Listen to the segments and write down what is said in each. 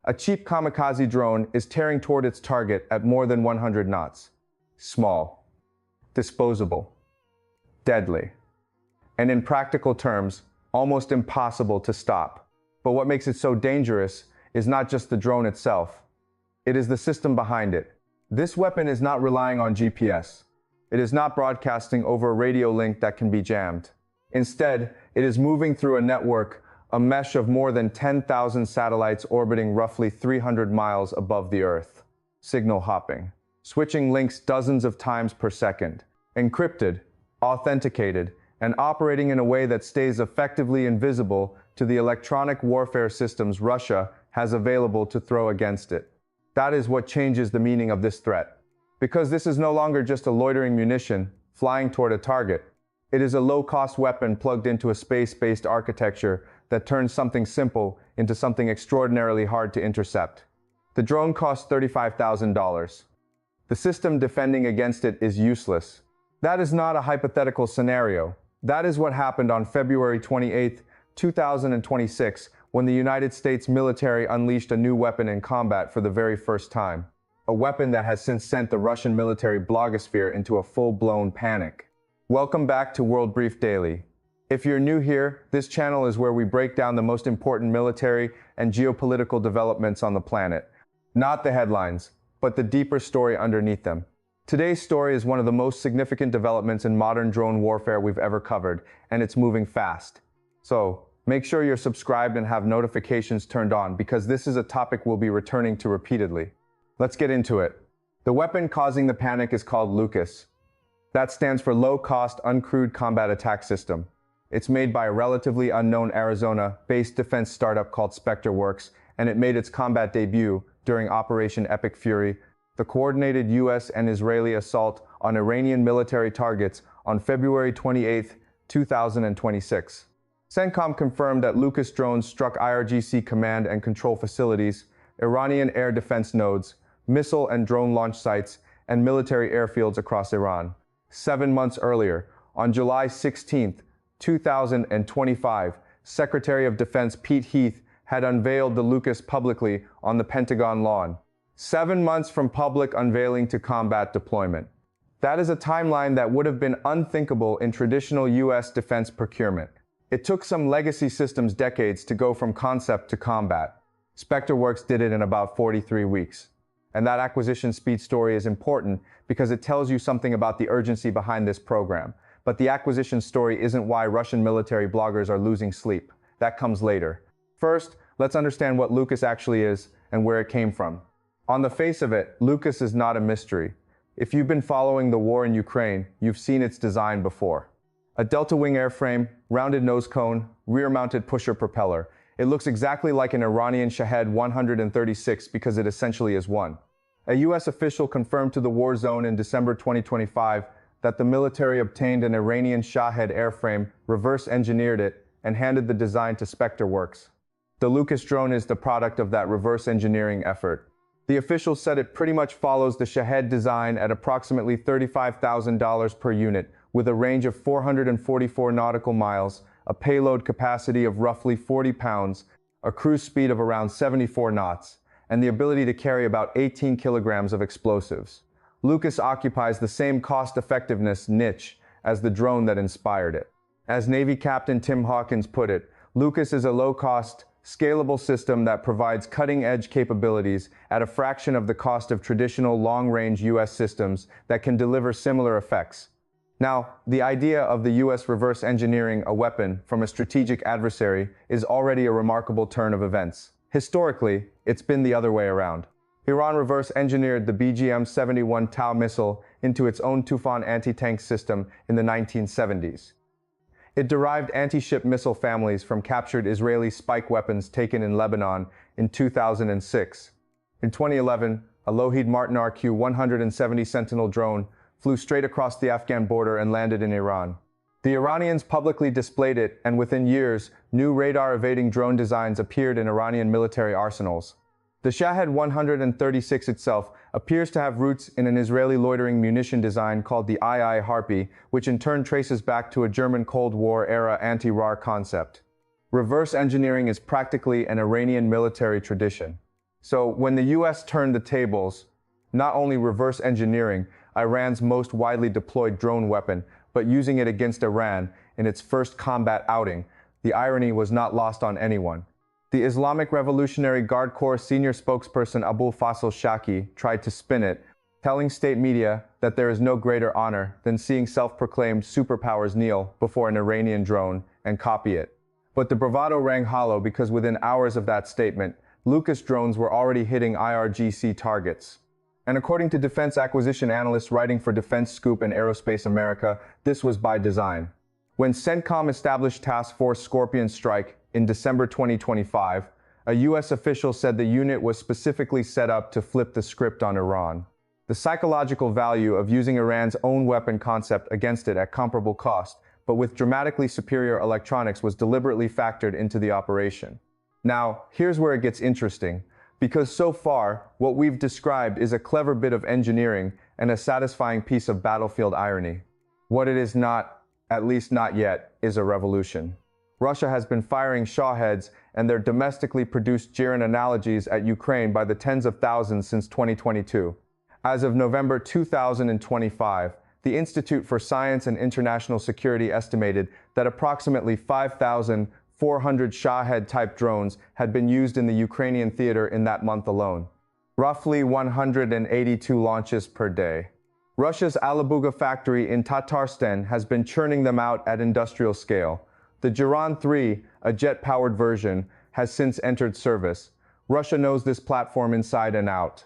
A cheap kamikaze drone is tearing toward its target at more than 100 knots. Small, disposable, deadly, and in practical terms, almost impossible to stop. But what makes it so dangerous is not just the drone itself. It is the system behind it. This weapon is not relying on GPS. It is not broadcasting over a radio link that can be jammed. Instead, it is moving through a network, a mesh of more than 10,000 satellites orbiting roughly 300 miles above the Earth. Signal hopping, switching links dozens of times per second, encrypted, authenticated, and operating in a way that stays effectively invisible to the electronic warfare systems Russia has available to throw against it. That is what changes the meaning of this threat. Because this is no longer just a loitering munition flying toward a target. It is a low-cost weapon plugged into a space-based architecture that turns something simple into something extraordinarily hard to intercept. The drone costs $35,000. The system defending against it is useless. That is not a hypothetical scenario. That is what happened on February 28, 2026, when the United States military unleashed a new weapon in combat for the very first time. A weapon that has since sent the Russian military blogosphere into a full-blown panic. Welcome back to World Brief Daily. If you're new here, this channel is where we break down the most important military and geopolitical developments on the planet. Not the headlines, but the deeper story underneath them. Today's story is one of the most significant developments in modern drone warfare we've ever covered, and it's moving fast. So, make sure you're subscribed and have notifications turned on because this is a topic we'll be returning to repeatedly. Let's get into it. The weapon causing the panic is called LUCAS. That stands for Low Cost Uncrewed Combat Attack System. It's made by a relatively unknown Arizona-based defense startup called SpectreWorks, and it made its combat debut during Operation Epic Fury, the coordinated US and Israeli assault on Iranian military targets on February 28, 2026. CENTCOM confirmed that LUCAS drones struck IRGC command and control facilities, Iranian air defense nodes, missile and drone launch sites, and military airfields across Iran. 7 months earlier, on July 16, 2025, Secretary of Defense Pete Heath had unveiled the LUCAS publicly on the Pentagon lawn. 7 months from public unveiling to combat deployment. That is a timeline that would have been unthinkable in traditional US defense procurement. It took some legacy systems decades to go from concept to combat. SpectreWorks did it in about 43 weeks. And that acquisition speed story is important because it tells you something about the urgency behind this program. But the acquisition story isn't why Russian military bloggers are losing sleep. That comes later. First, let's understand what LUCAS actually is and where it came from. On the face of it, LUCAS is not a mystery. If you've been following the war in Ukraine, you've seen its design before. A delta wing airframe, rounded nose cone, rear-mounted pusher propeller. It looks exactly like an Iranian Shahed 136 because it essentially is one. A US official confirmed to the war zone in December 2025 that the military obtained an Iranian Shahed airframe, reverse-engineered it, and handed the design to SpectreWorks. The LUCAS drone is the product of that reverse engineering effort. The official said it pretty much follows the Shahed design at approximately $35,000 per unit, with a range of 444 nautical miles, a payload capacity of roughly 40 pounds, a cruise speed of around 74 knots, and the ability to carry about 18 kilograms of explosives. LUCAS occupies the same cost-effectiveness niche as the drone that inspired it. As Navy Captain Tim Hawkins put it, LUCAS is a low-cost, scalable system that provides cutting-edge capabilities at a fraction of the cost of traditional long-range US systems that can deliver similar effects. Now, the idea of the US reverse engineering a weapon from a strategic adversary is already a remarkable turn of events. Historically, it's been the other way around. Iran reverse engineered the BGM-71 Tau missile into its own Tufan anti-tank system in the 1970s. It derived anti-ship missile families from captured Israeli spike weapons taken in Lebanon in 2006. In 2011, a Lockheed Martin RQ-170 Sentinel drone flew straight across the Afghan border and landed in Iran. The Iranians publicly displayed it, and within years, new radar-evading drone designs appeared in Iranian military arsenals. The Shahed 136 itself appears to have roots in an Israeli loitering munition design called the II Harpy, which in turn traces back to a German Cold War-era anti-RAR concept. Reverse engineering is practically an Iranian military tradition. So when the US turned the tables, not only reverse engineering Iran's most widely deployed drone weapon, but using it against Iran in its first combat outing, the irony was not lost on anyone. The Islamic Revolutionary Guard Corps senior spokesperson Abul Fasl Shaki tried to spin it, telling state media that there is no greater honor than seeing self-proclaimed superpowers kneel before an Iranian drone and copy it. But the bravado rang hollow because within hours of that statement, Lucas drones were already hitting IRGC targets. And according to defense acquisition analysts writing for Defense Scoop and Aerospace America, this was by design. When CENTCOM established Task Force Scorpion Strike in December 2025, a US official said the unit was specifically set up to flip the script on Iran. The psychological value of using Iran's own weapon concept against it at comparable cost, but with dramatically superior electronics, was deliberately factored into the operation. Now, here's where it gets interesting, because so far, what we've described is a clever bit of engineering and a satisfying piece of battlefield irony. What it is not, at least not yet, is a revolution. Russia has been firing shawheads and their domestically produced Jiran analogies at Ukraine by the tens of thousands since 2022. As of November 2025, the Institute for Science and International Security estimated that approximately 5,400 Shahed-type drones had been used in the Ukrainian theater in that month alone. Roughly 182 launches per day. Russia's Alabuga factory in Tatarstan has been churning them out at industrial scale. The Jiran 3, a jet-powered version, has since entered service. Russia knows this platform inside and out.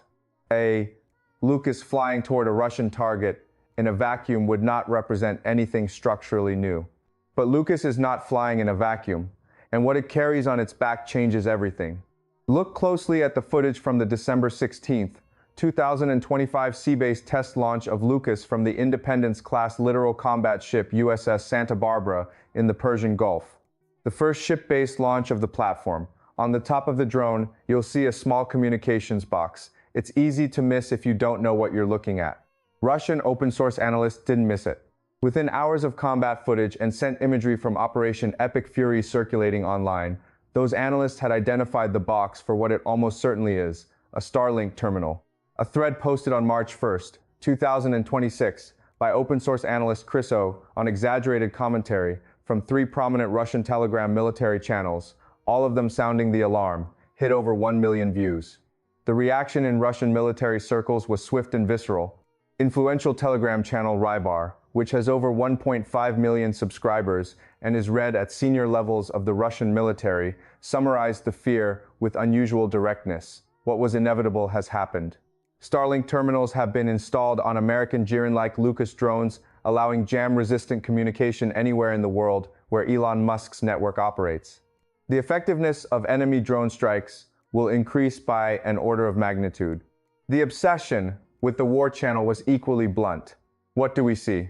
Lucas flying toward a Russian target in a vacuum would not represent anything structurally new. But Lucas is not flying in a vacuum, and what it carries on its back changes everything. Look closely at the footage from the December 16, 2025 sea-based test launch of Lucas from the Independence-class littoral combat ship USS Santa Barbara in the Persian Gulf. The first ship-based launch of the platform. On the top of the drone, you'll see a small communications box. It's easy to miss if you don't know what you're looking at. Russian open-source analysts didn't miss it. Within hours of combat footage and sent imagery from Operation Epic Fury circulating online, those analysts had identified the box for what it almost certainly is, a Starlink terminal. A thread posted on March 1, 2026, by open-source analyst Chris O on exaggerated commentary from 3 prominent Russian Telegram military channels, all of them sounding the alarm, hit over 1 million views. The reaction in Russian military circles was swift and visceral. Influential Telegram channel Rybar, which has over 1.5 million subscribers and is read at senior levels of the Russian military, summarized the fear with unusual directness. What was inevitable has happened. Starlink terminals have been installed on American Jiran-like Lucas drones, allowing jam-resistant communication anywhere in the world where Elon Musk's network operates. The effectiveness of enemy drone strikes will increase by an order of magnitude. The obsession with the war channel was equally blunt. What do we see?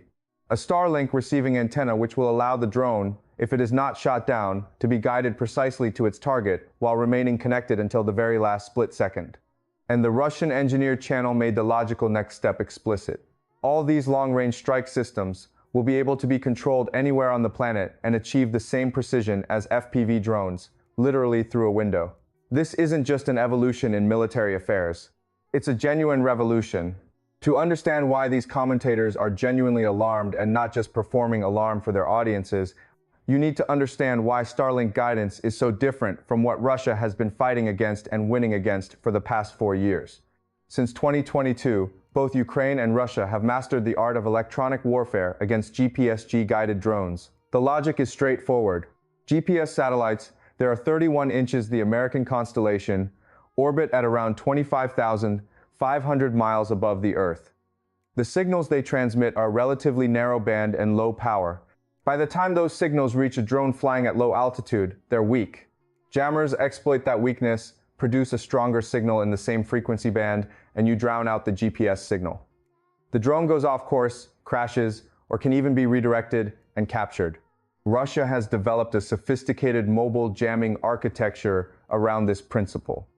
A Starlink receiving antenna which will allow the drone, if it is not shot down, to be guided precisely to its target while remaining connected until the very last split second. And the Russian engineered channel made the logical next step explicit. All these long-range strike systems will be able to be controlled anywhere on the planet and achieve the same precision as FPV drones, literally through a window. This isn't just an evolution in military affairs. It's a genuine revolution. To understand why these commentators are genuinely alarmed and not just performing alarm for their audiences, you need to understand why Starlink guidance is so different from what Russia has been fighting against and winning against for the past 4 years. Since 2022, both Ukraine and Russia have mastered the art of electronic warfare against GPS-G-guided drones. The logic is straightforward. GPS satellites, there are 31 inches the American constellation, orbit at around 25,500 miles above the Earth. The signals they transmit are relatively narrow band and low power. By the time those signals reach a drone flying at low altitude, they're weak. Jammers exploit that weakness, produce a stronger signal in the same frequency band, and you drown out the GPS signal. The drone goes off course, crashes, or can even be redirected and captured. Russia has developed a sophisticated mobile jamming architecture around this principle.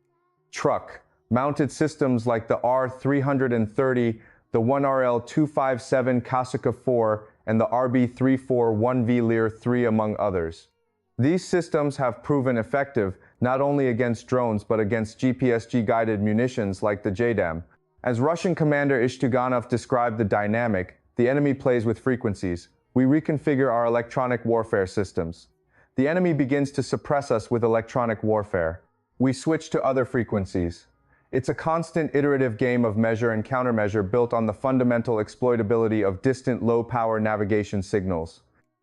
Truck-mounted systems like the R-330, the 1RL-257 Kasuka 4, and the RB-341V Lear 3 among others. These systems have proven effective not only against drones but against GPS-guided munitions like the JDAM. As Russian Commander Ishtuganov described the dynamic, the enemy plays with frequencies. We reconfigure our electronic warfare systems. The enemy begins to suppress us with electronic warfare. We switch to other frequencies. It's a constant iterative game of measure and countermeasure built on the fundamental exploitability of distant low-power navigation signals.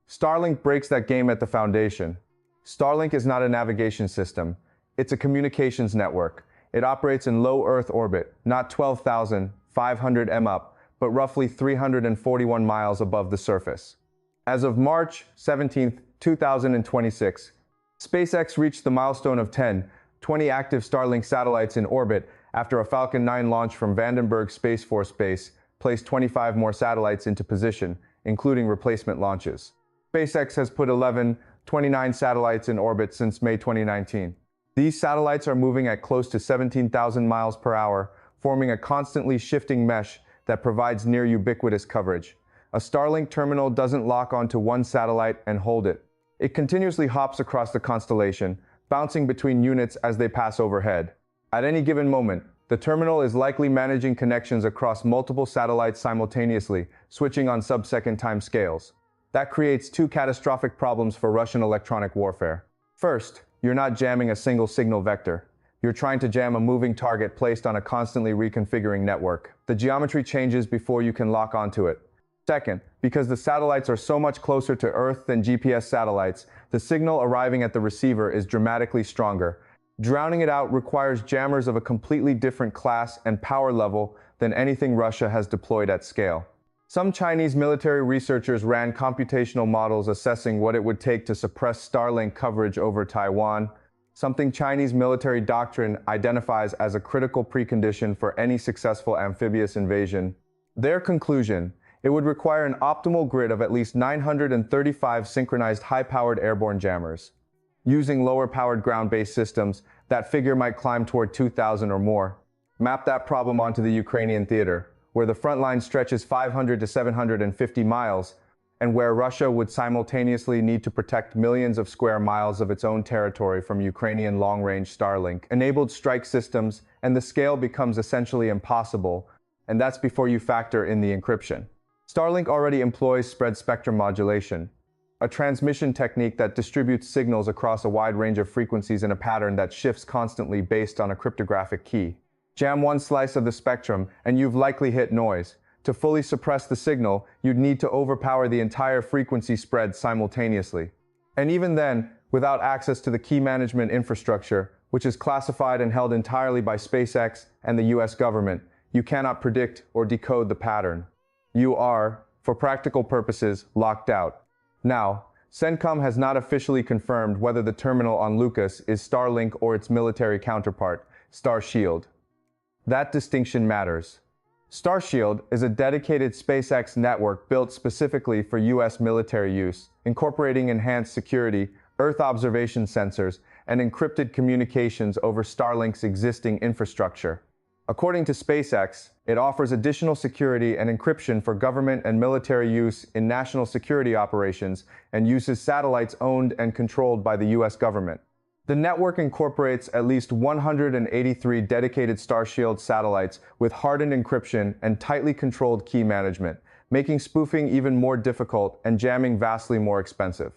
Starlink breaks that game at the foundation. Starlink is not a navigation system. It's a communications network. It operates in low Earth orbit, not 12,500 m up, but roughly 341 miles above the surface. As of March 17, 2026, SpaceX reached the milestone of 20 active Starlink satellites in orbit after a Falcon 9 launch from Vandenberg Space Force Base placed 25 more satellites into position, including replacement launches. SpaceX has put 29 satellites in orbit since May 2019. These satellites are moving at close to 17,000 miles per hour, forming a constantly shifting mesh that provides near ubiquitous coverage. A Starlink terminal doesn't lock onto one satellite and hold it. It continuously hops across the constellation, bouncing between units as they pass overhead. At any given moment, the terminal is likely managing connections across multiple satellites simultaneously, switching on sub-second time scales. That creates two catastrophic problems for Russian electronic warfare. First, you're not jamming a single signal vector. You're trying to jam a moving target placed on a constantly reconfiguring network. The geometry changes before you can lock onto it. Second, because the satellites are so much closer to Earth than GPS satellites, the signal arriving at the receiver is dramatically stronger. Drowning it out requires jammers of a completely different class and power level than anything Russia has deployed at scale. Some Chinese military researchers ran computational models assessing what it would take to suppress Starlink coverage over Taiwan, something Chinese military doctrine identifies as a critical precondition for any successful amphibious invasion. Their conclusion: it would require an optimal grid of at least 935 synchronized high-powered airborne jammers. Using lower-powered ground-based systems, that figure might climb toward 2,000 or more. Map that problem onto the Ukrainian theater, where the front line stretches 500 to 750 miles, and where Russia would simultaneously need to protect millions of square miles of its own territory from Ukrainian long-range Starlink-enabled strike systems, and the scale becomes essentially impossible, and that's before you factor in the encryption. Starlink already employs spread spectrum modulation, a transmission technique that distributes signals across a wide range of frequencies in a pattern that shifts constantly based on a cryptographic key. Jam one slice of the spectrum, and you've likely hit noise. To fully suppress the signal, you'd need to overpower the entire frequency spread simultaneously. And even then, without access to the key management infrastructure, which is classified and held entirely by SpaceX and the US government, you cannot predict or decode the pattern. You are, for practical purposes, locked out. Now, CENTCOM has not officially confirmed whether the terminal on Lucas is Starlink or its military counterpart, Starshield. That distinction matters. Starshield is a dedicated SpaceX network built specifically for US military use, incorporating enhanced security, Earth observation sensors, and encrypted communications over Starlink's existing infrastructure. According to SpaceX, it offers additional security and encryption for government and military use in national security operations and uses satellites owned and controlled by the US government. The network incorporates at least 183 dedicated Starshield satellites with hardened encryption and tightly controlled key management, making spoofing even more difficult and jamming vastly more expensive.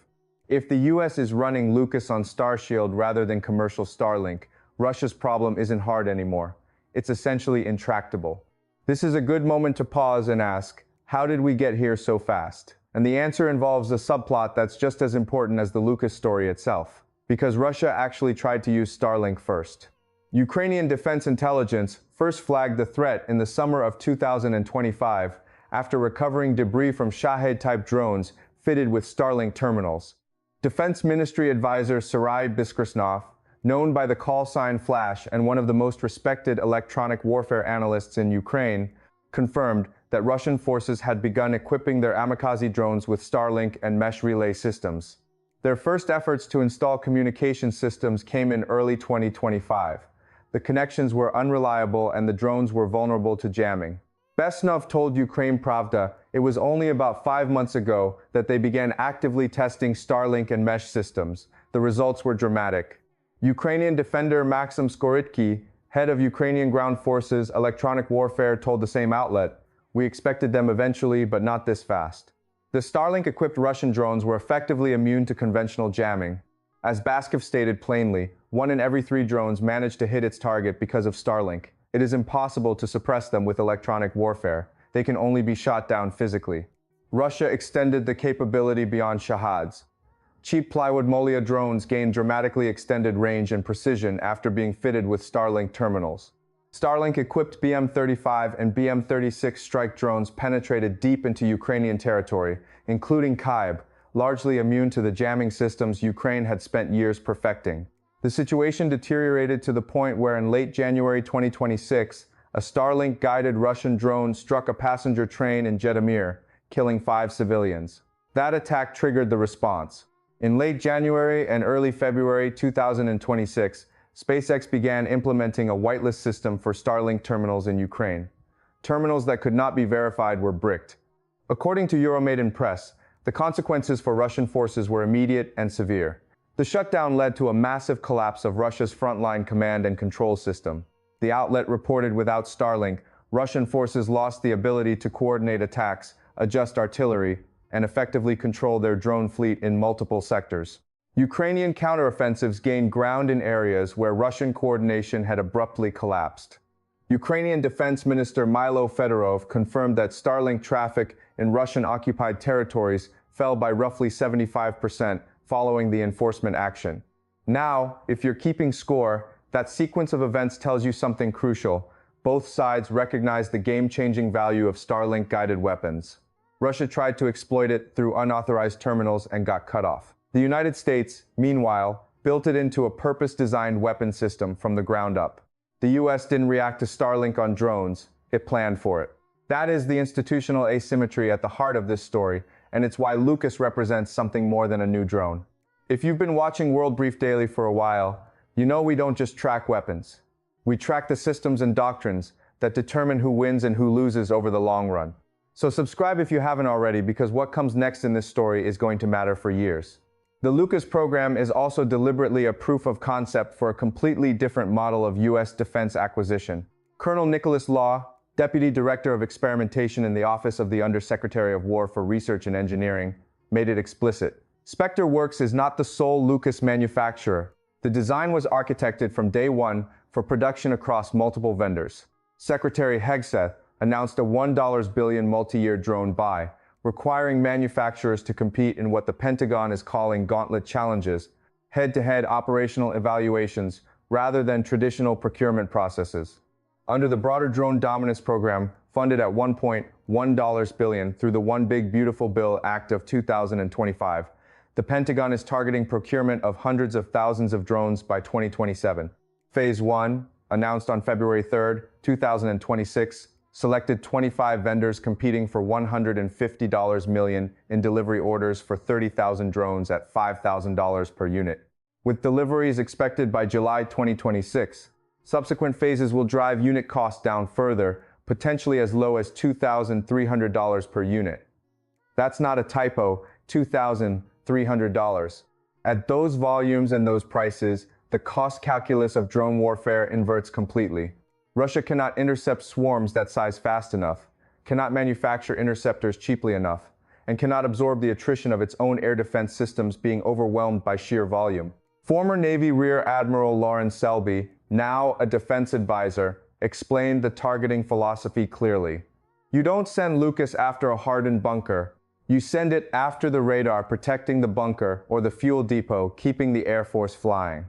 If the US is running Lucas on Starshield rather than commercial Starlink, Russia's problem isn't hard anymore. It's essentially intractable. This is a good moment to pause and ask, how did we get here so fast? And the answer involves a subplot that's just as important as the Lucas story itself. Because Russia actually tried to use Starlink first. Ukrainian Defense Intelligence first flagged the threat in the summer of 2025 after recovering debris from Shahed-type drones fitted with Starlink terminals. Defense Ministry advisor Serhiy Biskrasnov, known by the call sign Flash and one of the most respected electronic warfare analysts in Ukraine, confirmed that Russian forces had begun equipping their kamikaze drones with Starlink and mesh relay systems. Their first efforts to install communication systems came in early 2025. The connections were unreliable and the drones were vulnerable to jamming. Besnov told Ukraine Pravda it was only about 5 months ago that they began actively testing Starlink and mesh systems. The results were dramatic. Ukrainian defender Maxim Skorytky, head of Ukrainian Ground Forces Electronic Warfare, told the same outlet, "We expected them eventually, but not this fast." The Starlink-equipped Russian drones were effectively immune to conventional jamming. As Baskov stated plainly, 1 in every 3 drones managed to hit its target because of Starlink. It is impossible to suppress them with electronic warfare. They can only be shot down physically. Russia extended the capability beyond Shahads. Cheap plywood Molia drones gained dramatically extended range and precision after being fitted with Starlink terminals. Starlink-equipped BM-35 and BM-36 strike drones penetrated deep into Ukrainian territory, including Kyiv, largely immune to the jamming systems Ukraine had spent years perfecting. The situation deteriorated to the point where in late January 2026, a Starlink-guided Russian drone struck a passenger train in Zhytomyr, killing 5 civilians. That attack triggered the response. In late January and early February 2026, SpaceX began implementing a whitelist system for Starlink terminals in Ukraine. Terminals that could not be verified were bricked. According to Euromaidan Press, the consequences for Russian forces were immediate and severe. The shutdown led to a massive collapse of Russia's frontline command and control system. The outlet reported without Starlink, Russian forces lost the ability to coordinate attacks, adjust artillery, and effectively control their drone fleet in multiple sectors. Ukrainian counteroffensives gained ground in areas where Russian coordination had abruptly collapsed. Ukrainian Defense Minister Milo Fedorov confirmed that Starlink traffic in Russian-occupied territories fell by roughly 75% following the enforcement action. Now, if you're keeping score, that sequence of events tells you something crucial. Both sides recognize the game-changing value of Starlink-guided weapons. Russia tried to exploit it through unauthorized terminals and got cut off. The United States, meanwhile, built it into a purpose-designed weapon system from the ground up. The US didn't react to Starlink on drones, it planned for it. That is the institutional asymmetry at the heart of this story, and it's why Lucas represents something more than a new drone. If you've been watching World Brief Daily for a while, you know we don't just track weapons. We track the systems and doctrines that determine who wins and who loses over the long run. So subscribe if you haven't already, because what comes next in this story is going to matter for years. The Lucas program is also deliberately a proof of concept for a completely different model of U.S. defense acquisition. Colonel Nicholas Law, Deputy Director of Experimentation in the Office of the Undersecretary of War for Research and Engineering, made it explicit. Spectre Works is not the sole Lucas manufacturer. The design was architected from day one for production across multiple vendors. Secretary Hegseth announced a $1 billion multi-year drone buy, requiring manufacturers to compete in what the Pentagon is calling gauntlet challenges, head-to-head operational evaluations, rather than traditional procurement processes. Under the broader Drone Dominance Program, funded at $1.1 billion through the One Big Beautiful Bill Act of 2025, the Pentagon is targeting procurement of hundreds of thousands of drones by 2027. Phase 1, announced on February 3, 2026, selected 25 vendors competing for $150 million in delivery orders for 30,000 drones at $5,000 per unit. With deliveries expected by July 2026, subsequent phases will drive unit costs down further, potentially as low as $2,300 per unit. That's not a typo, $2,300. At those volumes and those prices, the cost calculus of drone warfare inverts completely. Russia cannot intercept swarms that size fast enough, cannot manufacture interceptors cheaply enough, and cannot absorb the attrition of its own air defense systems being overwhelmed by sheer volume. Former Navy Rear Admiral Lawrence Selby, now a defense advisor, explained the targeting philosophy clearly. You don't send Lucas after a hardened bunker. You send it after the radar protecting the bunker or the fuel depot keeping the Air Force flying.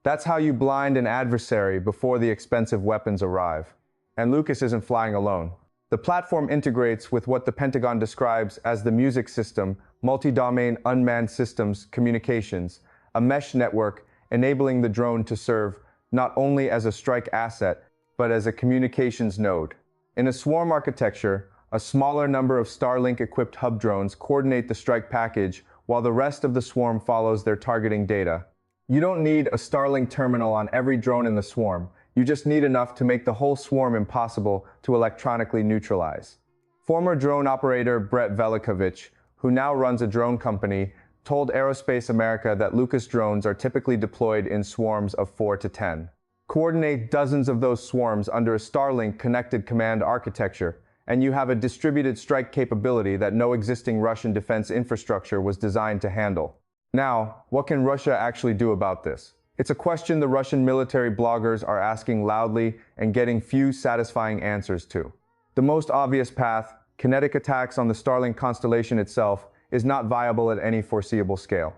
That's how you blind an adversary before the expensive weapons arrive. And Lucas isn't flying alone. The platform integrates with what the Pentagon describes as the music system, multi-domain unmanned systems communications, a mesh network enabling the drone to serve not only as a strike asset, but as a communications node. In a swarm architecture, a smaller number of Starlink-equipped hub drones coordinate the strike package while the rest of the swarm follows their targeting data. You don't need a Starlink terminal on every drone in the swarm. You just need enough to make the whole swarm impossible to electronically neutralize. Former drone operator Brett Velikovich, who now runs a drone company, told Aerospace America that Lucas drones are typically deployed in swarms of 4 to 10. Coordinate dozens of those swarms under a Starlink connected command architecture, and you have a distributed strike capability that no existing Russian defense infrastructure was designed to handle. Now, what can Russia actually do about this? It's a question the Russian military bloggers are asking loudly and getting few satisfying answers to. The most obvious path, kinetic attacks on the Starlink constellation itself, is not viable at any foreseeable scale.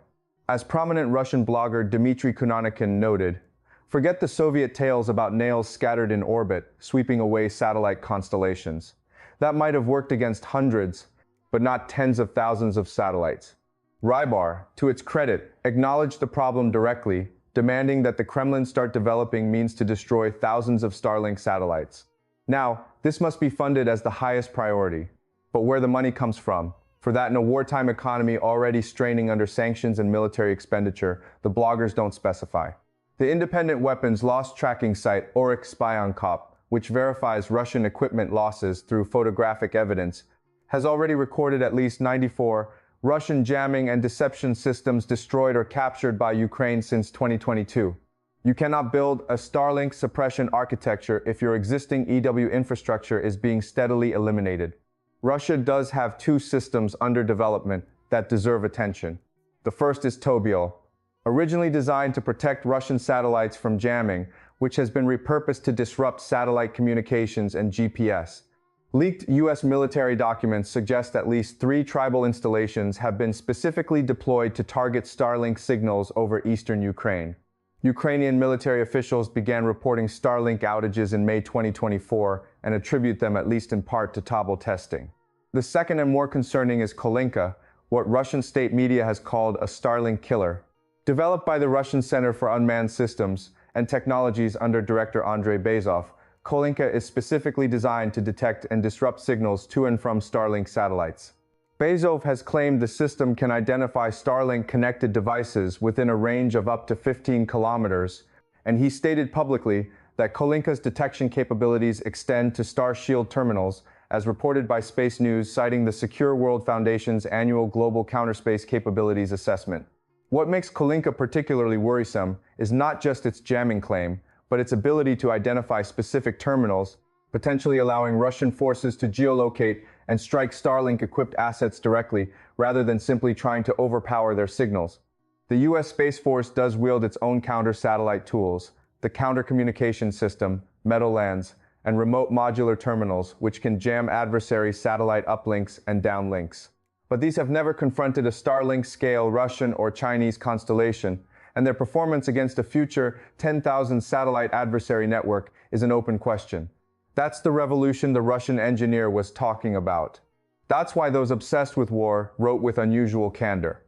As prominent Russian blogger Dmitry Kunanikin noted, forget the Soviet tales about nails scattered in orbit, sweeping away satellite constellations. That might have worked against hundreds, but not tens of thousands of satellites. Rybar, to its credit, acknowledged the problem directly, demanding that the Kremlin start developing means to destroy thousands of Starlink satellites. Now, this must be funded as the highest priority. But where the money comes from, for that in a wartime economy already straining under sanctions and military expenditure, the bloggers don't specify. The independent weapons loss tracking site Oryx Spy on Cop, which verifies Russian equipment losses through photographic evidence, has already recorded at least 94 Russian jamming and deception systems destroyed or captured by Ukraine since 2022. You cannot build a Starlink suppression architecture if your existing EW infrastructure is being steadily eliminated. Russia does have two systems under development that deserve attention. The first is Tobiel, originally designed to protect Russian satellites from jamming, which has been repurposed to disrupt satellite communications and GPS. Leaked U.S. military documents suggest at least 3 tribal installations have been specifically deployed to target Starlink signals over eastern Ukraine. Ukrainian military officials began reporting Starlink outages in May 2024 and attribute them at least in part to Tobiel testing. The second and more concerning is Kolinka, what Russian state media has called a Starlink killer. Developed by the Russian Center for Unmanned Systems and Technologies under Director Andrei Bezov, Kolinka is specifically designed to detect and disrupt signals to and from Starlink satellites. Bezov has claimed the system can identify Starlink-connected devices within a range of up to 15 kilometers, and he stated publicly that Kolinka's detection capabilities extend to Starshield terminals, as reported by Space News citing the Secure World Foundation's annual Global Counterspace Capabilities Assessment. What makes Kolinka particularly worrisome is not just its jamming claim, but its ability to identify specific terminals, potentially allowing Russian forces to geolocate and strike Starlink-equipped assets directly, rather than simply trying to overpower their signals. The U.S. Space Force does wield its own counter-satellite tools, the Counter-Communication System, Meadowlands, and remote modular terminals, which can jam adversary satellite uplinks and downlinks. But these have never confronted a Starlink-scale Russian or Chinese constellation, and their performance against a future 10,000 satellite adversary network is an open question. That's the revolution the Russian engineer was talking about. That's why those obsessed with war wrote with unusual candor.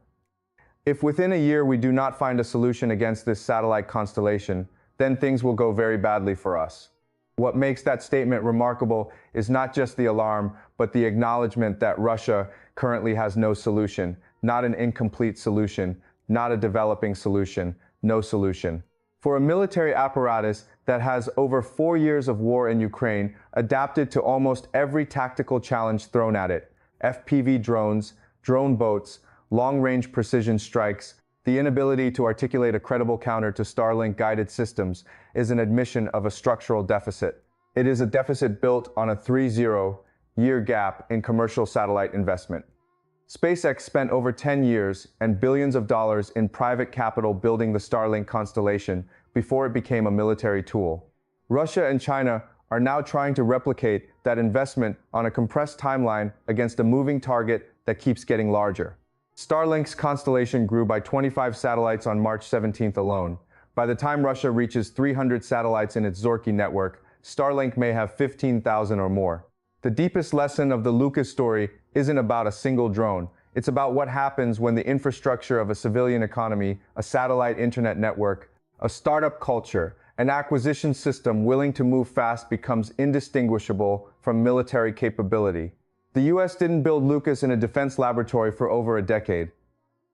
If within a year we do not find a solution against this satellite constellation, then things will go very badly for us. What makes that statement remarkable is not just the alarm, but the acknowledgement that Russia currently has no solution, not an incomplete solution, not a developing solution, no solution. For a military apparatus that has over 4 years of war in Ukraine, adapted to almost every tactical challenge thrown at it, FPV drones, drone boats, long-range precision strikes, the inability to articulate a credible counter to Starlink-guided systems is an admission of a structural deficit. It is a deficit built on a 30-year gap in commercial satellite investment. SpaceX spent over 10 years and billions of dollars in private capital building the Starlink constellation before it became a military tool. Russia and China are now trying to replicate that investment on a compressed timeline against a moving target that keeps getting larger. Starlink's constellation grew by 25 satellites on March 17th alone. By the time Russia reaches 300 satellites in its Zorky network, Starlink may have 15,000 or more. The deepest lesson of the Lucas story isn't about a single drone. It's about what happens when the infrastructure of a civilian economy, a satellite internet network, a startup culture, an acquisition system willing to move fast becomes indistinguishable from military capability. The US didn't build Lucas in a defense laboratory for over a decade.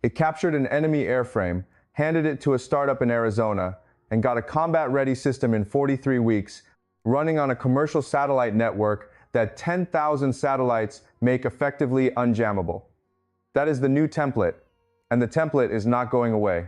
It captured an enemy airframe, handed it to a startup in Arizona, and got a combat-ready system in 43 weeks, running on a commercial satellite network that 10,000 satellites make effectively unjammable. That is the new template, and the template is not going away.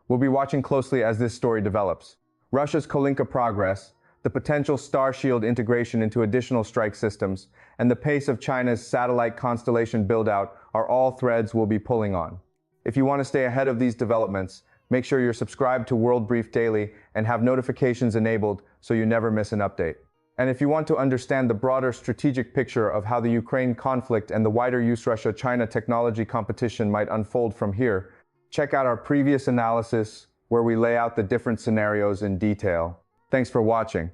We'll be watching closely as this story develops. Russia's Kalinka progress, the potential Starshield integration into additional strike systems, and the pace of China's satellite constellation build-out are all threads we'll be pulling on. If you want to stay ahead of these developments, make sure you're subscribed to World Brief Daily and have notifications enabled so you never miss an update. And if you want to understand the broader strategic picture of how the Ukraine conflict and the wider US-Russia-China technology competition might unfold from here, check out our previous analysis where we lay out the different scenarios in detail. Thanks for watching.